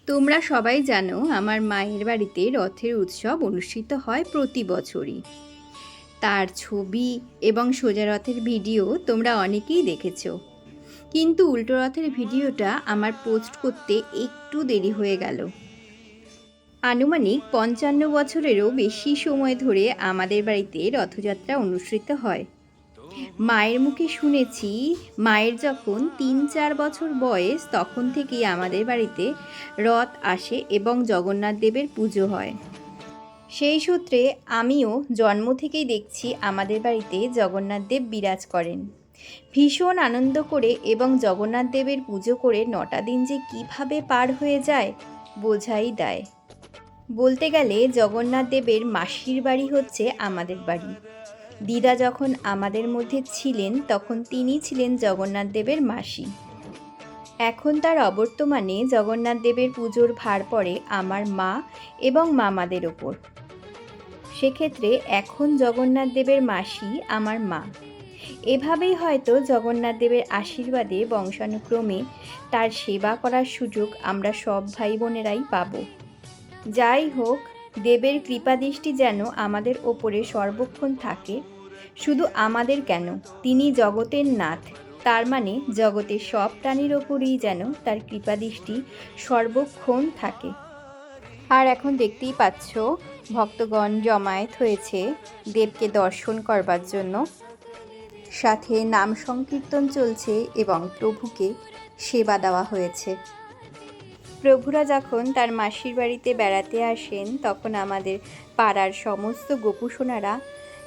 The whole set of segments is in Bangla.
তোমরা সবাই জানো আমার মায়ের বাড়িতে রথের উৎসব অনুষ্ঠিত হয় প্রতি বছরই। তার ছবি এবং সোজা রথের ভিডিও তোমরা অনেকেই দেখেছো, কিন্তু উল্টো রথের ভিডিওটা আমার পোস্ট করতে একটু দেরি হয়ে গেল। আনুমানিক 55 বছরেরও বেশি সময় ধরে আমাদের বাড়িতে রথযাত্রা অনুষ্ঠিত হয়। মায়ের মুখে শুনেছি, মায়ের যখন 3-4 বছর বয়স তখন থেকেই আমাদের বাড়িতে রথ আসে এবং জগন্নাথ দেবের পুজো হয়। সেই সূত্রে আমিও জন্ম থেকেই দেখছি আমাদের বাড়িতে জগন্নাথ দেব বিরাজ করেন। ভীষণ আনন্দ করে এবং জগন্নাথ দেবের পুজো করে 9টা দিন যে কিভাবে পার হয়ে যায় বোঝাই দেয়। বলতে গেলে জগন্নাথ দেবের মাসির বাড়ি হচ্ছে আমাদের বাড়ি। দিদা যখন আমাদের মধ্যে ছিলেন তখন তিনি ছিলেন জগন্নাথ দেবের মাসি। এখন তার অবর্তমানে জগন্নাথ দেবের পুজোর ভার পড়ে আমার মা এবং মামাদের ওপর। সেক্ষেত্রে এখন জগন্নাথ দেবের মাসি আমার মা। এভাবেই হয়তো জগন্নাথ দেবের আশীর্বাদে বংশানুক্রমে তার সেবা করার সুযোগ আমরা সব ভাই বোনেরাই পাব। যাই হোক, দেবের কৃপাদৃষ্টি যেন আমাদের ওপরে সর্বক্ষণ থাকে। শুধু আমাদের কেন, তিনি জগতের নাথ, তার মানে জগতের সব প্রাণীর ওপরেই যেন তার কৃপাদৃষ্টি সর্বক্ষণ থাকে। আর এখন দেখতেই পাচ্ছ, ভক্তগণ জমায়েত হয়েছে দেবকে দর্শন করবার জন্য। সাথে নাম সংকীর্তন চলছে এবং প্রভুকে সেবা দেওয়া হয়েছে। প্রভুরা যখন তার মাসির বাড়িতে বেড়াতে আসেন তখন আমাদের পাড়ার সমস্ত গোপুসোনারা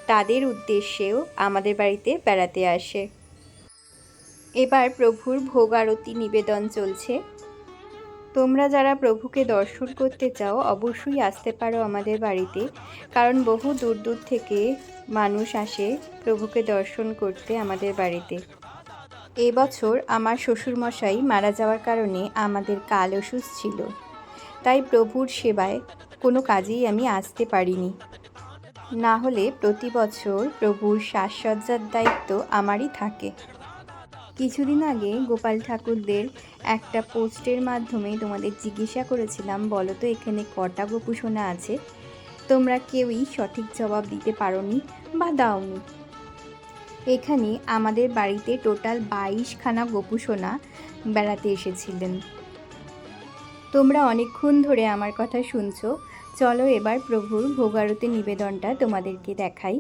তাদের উদ্দেশ্যেও আমাদের বাড়িতে বেড়াতে আসে। এবার প্রভুর ভোগ আরতি নিবেদন চলছে। তোমরা যারা প্রভুকে দর্শন করতে চাও অবশ্যই আসতে পারো আমাদের বাড়িতে, কারণ বহু দূর দূর থেকে মানুষ আসে প্রভুকে দর্শন করতে আমাদের বাড়িতে। এবছর আমার শ্বশুরমশাই মারা যাওয়ার কারণে আমাদের কালসুস ছিল, তাই প্রভুর সেবায় কোনো কাজেই আমি আসতে পারিনি। না হলে প্রতি বছর প্রভুর সাজসজ্জার দায়িত্ব আমারই থাকে। কিছুদিন আগে গোপাল ঠাকুরদের একটা পোস্টের মাধ্যমে তোমাদের জিজ্ঞাসা করেছিলাম, বলো তো এখানে কটা গোপুসোনা আছে? তোমরা কেউই সঠিক জবাব দিতে পারোনি বা দাওনি। এখানে আমাদের বাড়িতে টোটাল 22খানা গোপুসোনা বেড়াতে এসেছিলেন। তোমরা অনেকক্ষণ ধরে আমার কথা শুনছো, চলো এবার প্রভুর ভোগ আরতি নিবেদনটা তোমাদেরকে দেখাই।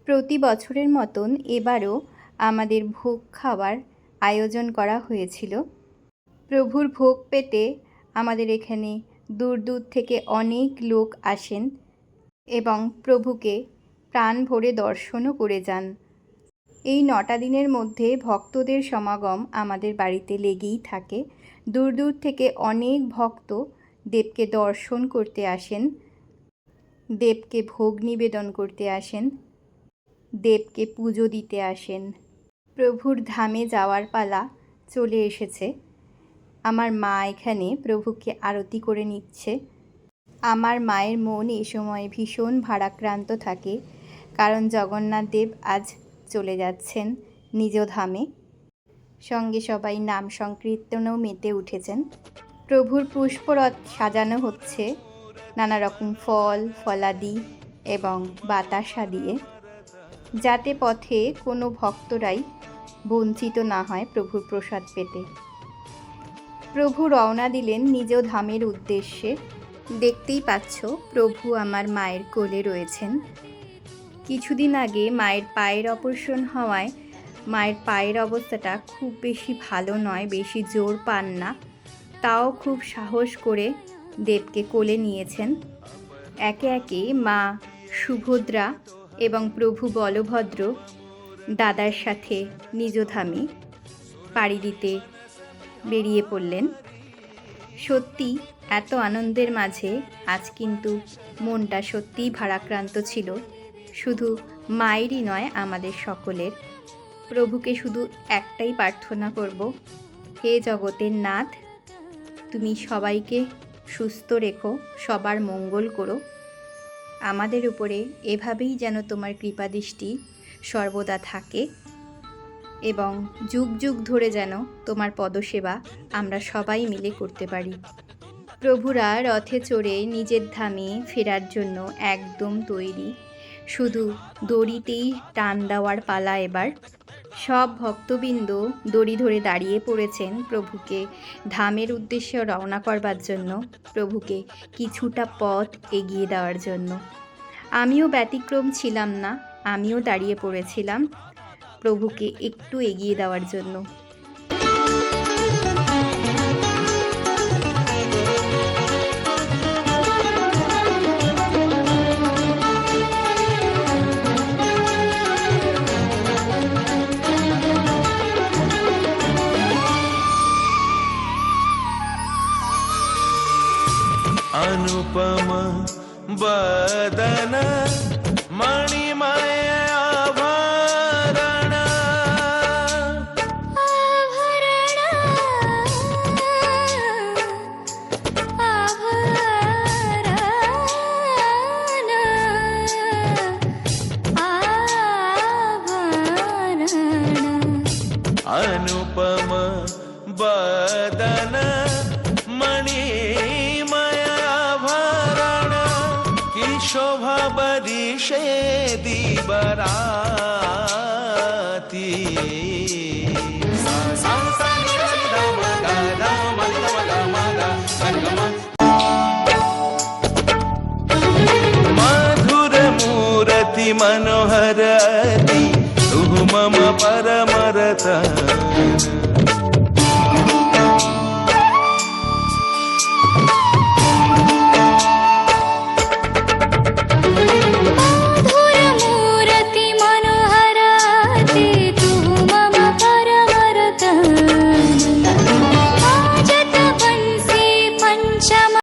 প্রতি বছরের মতন এবারও আমাদের ভোগ খাওয়ার আয়োজন করা হয়েছিল। প্রভুর ভোগ পেতে আমাদের এখানে দূর দূর থেকে অনেক লোক আসেন এবং প্রভুকে প্রাণ ভরে দর্শনও করে যান। এই 9টা দিনের মধ্যে ভক্তদের সমাগম আমাদের বাড়িতে লেগেই থাকে। দূর দূর থেকে অনেক ভক্ত দেবকে দর্শন করতে আসেন, দেবকে ভোগ নিবেদন করতে আসেন, দেবকে পুজো দিতে আসেন। প্রভুর ধামে যাওয়ার পালা চলে এসেছে। আমার মা এখানে প্রভুকে আরতি করে নিচ্ছে। আমার মায়ের মন এই সময় ভীষণ ভারাক্রান্ত থাকে, কারণ জগন্নাথ দেব আজ চলে যাচ্ছেন নিজ ধামে। সঙ্গে সবাই নাম সংকীর্তনেও মেতে উঠেছেন। প্রভুর পুষ্পরথ সাজানো হচ্ছে নানা রকম ফল ফলাদি এবং বাতাসা দিয়ে, যাতে পথে কোনো ভক্তরাই বঞ্চিত না হয় প্রভুর প্রসাদ পেতে। প্রভু রওনা দিলেন নিজ ধামের উদ্দেশ্যে। দেখতেই পাচ্ছ প্রভু আমার মায়ের কোলে রয়েছেন। কিছুদিন আগে মায়ের পায়ের অপারেশন হওয়ায় মায়ের পায়ের অবস্থাটা খুব বেশি ভালো নয়, বেশি জোর পান না, তাও খুব সাহস করে দেবকে কোলে নিয়েছেন। একে একে মা সুভদ্রা এবং প্রভু বলভদ্র দাদার সাথে নিজ ধামে পাড়ি দিতে বেরিয়ে পড়লেন। সত্যি এত আনন্দের মাঝে আজ কিন্তু মনটা সত্যিই ভারাক্রান্ত ছিল, শুধু মায়েরই নয় আমাদের সকলের। প্রভুকে শুধু একটাই প্রার্থনা করব, হে জগতের নাথ, তুমি সবাইকে সুস্থ রেখো, সবার মঙ্গল করো। আমাদের উপরে এভাবেই যেন তোমার কৃপাদৃষ্টি সর্বদা থাকে এবং যুগ যুগ ধরে যেন তোমার পদসেবা আমরা সবাই মিলে করতে পারি। প্রভুরা রথে চড়ে নিজের ধামে ফেরার জন্য একদম তৈরি, শুধু দড়িতেই টান দেওয়ার পালা এবার। সব ভক্তবৃন্দ দড়ি ধরে দাঁড়িয়ে পড়েছেন প্রভুকে ধামের উদ্দেশ্যে রওনা করবার জন্য, প্রভুকে কিছুটা পথ এগিয়ে দেওয়ার জন্য। আমিও ব্যতিক্রম ছিলাম না, আমিও দাঁড়িয়ে পড়েছিলাম প্রভুকে একটু এগিয়ে দেওয়ার জন্য। अनुपम बदन मणिमय आभरण अनुपम बदन शोभा बरिशे दिबराती मधुर मूर्ति मनोहरति तु मम परमरत